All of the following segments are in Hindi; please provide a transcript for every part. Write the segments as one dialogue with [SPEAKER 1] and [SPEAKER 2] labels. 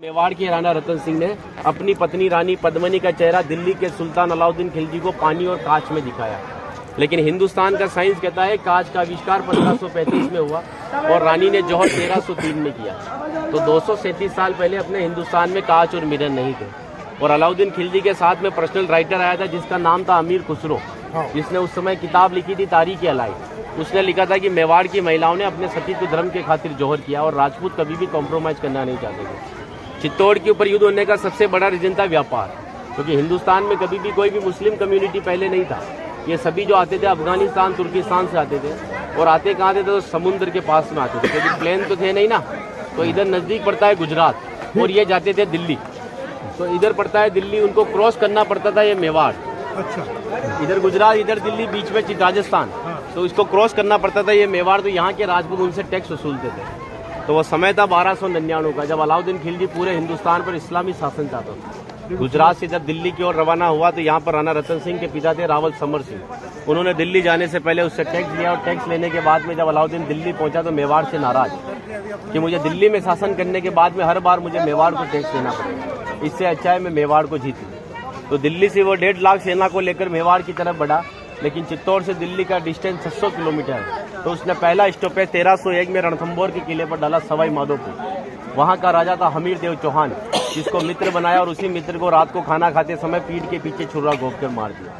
[SPEAKER 1] मेवाड़ के राणा रतन सिंह ने अपनी पत्नी रानी पद्मिनी का चेहरा दिल्ली के सुल्तान अलाउद्दीन खिलजी को पानी और कांच में दिखाया। लेकिन हिंदुस्तान का साइंस कहता है कांच का आविष्कार 1535 में हुआ और रानी ने जौहर 1303 में किया। तो 237 साल पहले अपने हिंदुस्तान में कांच और मिरर नहीं थे। और अलाउद्दीन खिलजी के साथ में पर्सनल राइटर आया था जिसका नाम था अमीर खुसरो, जिसने उस समय किताब लिखी थी तारीख अलाई। उसने लिखा था कि मेवाड़ की महिलाओं ने अपने सतीत्व धर्म के खातिर जौहर किया और राजपूत कभी भी कॉम्प्रोमाइज करना नहीं चाहते थे। चित्तौड़ के ऊपर युद्ध होने का सबसे बड़ा रीजन था व्यापार, क्योंकि हिंदुस्तान में कभी भी कोई भी मुस्लिम कम्युनिटी पहले नहीं था। ये सभी जो आते थे अफगानिस्तान तुर्किस्तान से आते थे और आते कहाँ थे तो समुद्र के पास में आते थे, क्योंकि प्लेन तो थे नहीं ना। तो इधर नज़दीक पड़ता है गुजरात और ये जाते थे दिल्ली, तो इधर पड़ता है दिल्ली, उनको क्रॉस करना पड़ता था ये मेवाड़। अच्छा, इधर गुजरात इधर दिल्ली बीच में राजस्थान, तो इसको क्रॉस करना पड़ता था ये मेवाड़। तो यहाँ के राजपूत उनसे टैक्स वसूलते थे। तो वो समय था 1299 का, जब अलाउद्दीन खिलजी पूरे हिंदुस्तान पर इस्लामी शासन चाहता था। गुजरात से जब दिल्ली की ओर रवाना हुआ तो यहाँ पर राणा रतन सिंह के पिता थे रावल समर सिंह। उन्होंने दिल्ली जाने से पहले उससे टैक्स लिया और टैक्स लेने के बाद में जब अलाउद्दीन दिल्ली पहुंचा तो मेवाड़ से नाराज कि मुझे दिल्ली में शासन करने के बाद में हर बार मुझे मेवाड़ को टैक्स देना पड़ेगा, इससे अच्छा है मैं मेवाड़ को जीत लूं। तो दिल्ली से वो 1.5 लाख सेना को लेकर मेवाड़ की तरफ बढ़ा, लेकिन चित्तौड़ से दिल्ली का डिस्टेंस 600 किलोमीटर है। तो उसने पहला स्टॉपेज 1301 में रणथंभौर के किले पर डाला सवाई माधोपुर। वहां का राजा था हमीर देव चौहान, जिसको मित्र बनाया और उसी मित्र को रात को खाना खाते समय पीठ के पीछे छुरा घोंप कर मार दिया।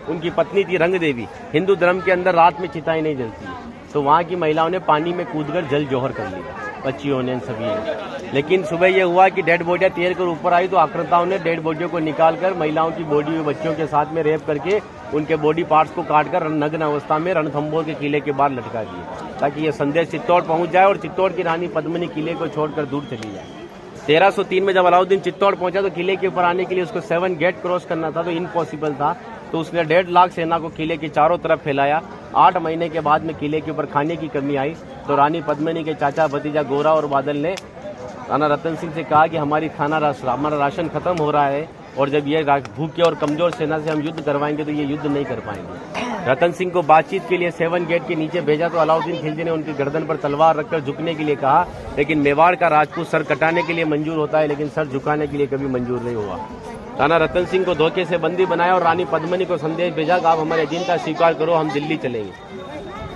[SPEAKER 1] उनकी पत्नी थी रंग देवी। हिंदू धर्म के अंदर रात में चिताएं नहीं जलती है, तो वहाँ की महिलाओं ने पानी में कूदकर जल जौहर कर लिया, बच्चियों ने सभी ने। लेकिन सुबह यह हुआ कि डेड बॉडियां तैर कर ऊपर आई तो आक्रांताओं ने डेड बॉडियों को निकालकर महिलाओं की बॉडी और बच्चों के साथ में रेप करके उनके बॉडी पार्ट्स को काटकर नग्न अवस्था में रणथंभौर के किले के बाहर लटका दिए, ताकि यह संदेश चित्तौड़ पहुंच जाए और चित्तौड़ की रानी पद्मिनी किले को छोड़कर दूर चली जाए। 1303 में जब अलाउद्दीन चित्तौड़ पहुंचा तो किले के ऊपर आने के लिए उसको 7 गेट क्रॉस करना था, तो इम्पॉसिबल था। तो उसने 1.5 लाख सेना को किले के चारों तरफ फैलाया। 8 महीने के बाद में किले के ऊपर खाने की कमी आई तो रानी पद्मिनी के चाचा भतीजा गोरा और बादल ने राणा रतन सिंह से कहा कि हमारा राशन खत्म हो रहा है और जब ये भूखे और कमजोर सेना से हम युद्ध करवाएंगे तो ये युद्ध नहीं कर पाएंगे। रतन सिंह को बातचीत के लिए 7 गेट के नीचे भेजा तो अलाउद्दीन खिलजी ने उनकी गर्दन पर तलवार रखकर झुकने के लिए कहा, लेकिन मेवाड़ का राजपूत सर कटाने के लिए मंजूर होता है लेकिन सर झुकाने के लिए कभी मंजूर नहीं हुआ। राणा रतन सिंह को धोखे से बंदी बनाया और रानी पद्मिनी को संदेश भेजा कि आप हमारे अधीनता स्वीकार करो, हम दिल्ली चलेंगे।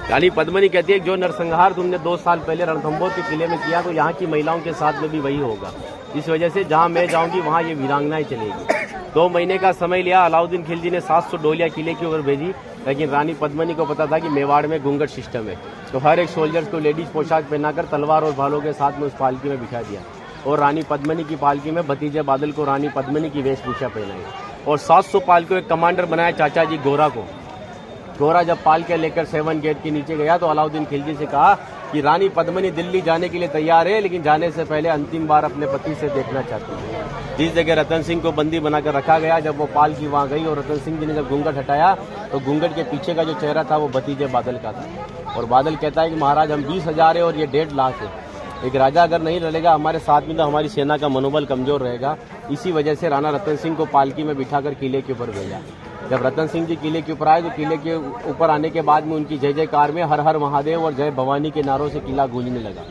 [SPEAKER 1] रानी पद्मिनी कहती है जो नरसंहार तुमने 2 साल पहले रणथंभौर के किले में किया तो यहाँ की महिलाओं के साथ में भी वही होगा। इस वजह से जहाँ मैं जाऊंगी वहाँ ये वीरांगनाएं चलेगी। 2 महीने का समय लिया। अलाउद्दीन खिलजी ने 700 डोलियां किले की ओर भेजी, लेकिन रानी पद्मिनी को पता था कि मेवाड़ में घूंघट सिस्टम है, तो हर एक सोल्जर्स को लेडीज पोशाक पहनाकर तलवार और भालों के साथ में उस पालकी में बिठा दिया और रानी पद्मिनी की पालकी में भतीजे बादल को रानी पद्मिनी की वेशभूषा पहनाई और 700 पालकी एक कमांडर बनाया चाचा जी गोरा को। गोरा जब पालके लेकर 7 गेट के नीचे गया तो अलाउद्दीन खिलजी से कहा कि रानी पद्मिनी दिल्ली जाने के लिए तैयार है, लेकिन जाने से पहले अंतिम बार अपने पति से देखना चाहती है। जिस जगह रतन सिंह को बंदी बनाकर रखा गया, जब वो पालकी वहां गई और रतन सिंह जी ने जब घूंघट हटाया तो घूंघट के पीछे का जो चेहरा था वो भतीजे बादल का था। और बादल कहता है कि महाराज हम 20,000 है और ये 1.5 लाख है। एक राजा अगर नहीं लड़ेगा हमारे साथ में तो हमारी सेना का मनोबल कमजोर रहेगा। इसी वजह से राणा रतन सिंह को पालकी में बिठाकर किले के ऊपर भेजा। जब रतन सिंह जी किले के ऊपर आए तो किले के ऊपर आने के बाद में उनकी जय जयकार में हर हर महादेव और जय भवानी के नारों से किला गूंजने लगा।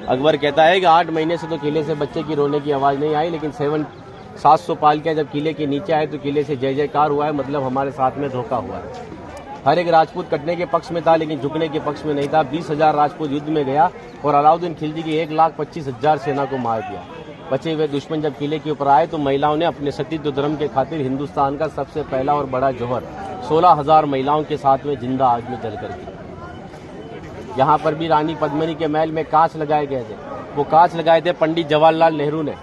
[SPEAKER 1] अकबर कहता है कि 8 महीने से तो किले से बच्चे की रोने की आवाज़ नहीं आई, लेकिन 700 पालकियां जब किले के नीचे आए तो किले से जय जयकार हुआ है, मतलब हमारे साथ में धोखा हुआ है। हर एक राजपूत कटने के पक्ष में था लेकिन झुकने के पक्ष में नहीं था। 20,000 राजपूत युद्ध में गया और अलाउद्दीन खिलजी की 1,25,000 सेना को मार दिया। बचे हुए दुश्मन जब किले के ऊपर आए तो महिलाओं ने अपने सतीत्व धर्म के खातिर हिंदुस्तान का सबसे पहला और बड़ा जौहर 16,000 महिलाओं के साथ में जिंदा आग में जलकर किया। यहाँ पर भी रानी पद्मिनी के महल में कांच लगाए गए थे। वो कांच लगाए थे पंडित जवाहरलाल नेहरू ने,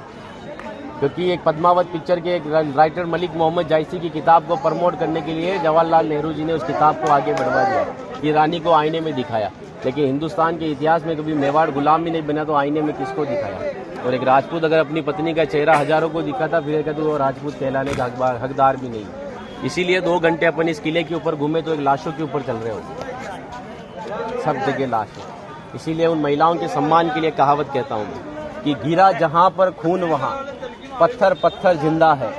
[SPEAKER 1] क्योंकि एक पद्मावत पिक्चर के एक राइटर मलिक मोहम्मद जायसी की किताब को प्रमोट करने के लिए जवाहरलाल नेहरू जी ने उस किताब को आगे बढ़वा दिया। ये रानी को आईने में दिखाया, लेकिन हिंदुस्तान के इतिहास में कभी मेवाड़ गुलाम भी नहीं बना तो आईने में किसको दिखाया। और एक राजपूत अगर अपनी पत्नी का चेहरा हजारों को दिखाता फिर कहते वो राजपूत कहलाने का हकदार भी नहीं। इसीलिए 2 घंटे अपन इस किले के ऊपर घूमे तो एक लाशों के ऊपर चल रहे हो, सब जगह लाश है। इसीलिए उन महिलाओं के सम्मान के लिए कहावत कहता हूँ कि गिरा जहाँ पर खून वहाँ पत्थर पत्थर जिंदा है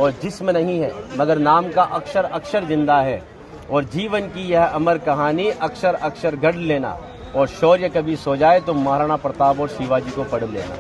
[SPEAKER 1] और जिस्म नहीं है मगर नाम का अक्षर अक्षर जिंदा है। और जीवन की यह अमर कहानी अक्षर अक्षर गढ़ लेना और शौर्य कभी सो जाए तो महाराणा प्रताप और शिवाजी को पढ़ लेना।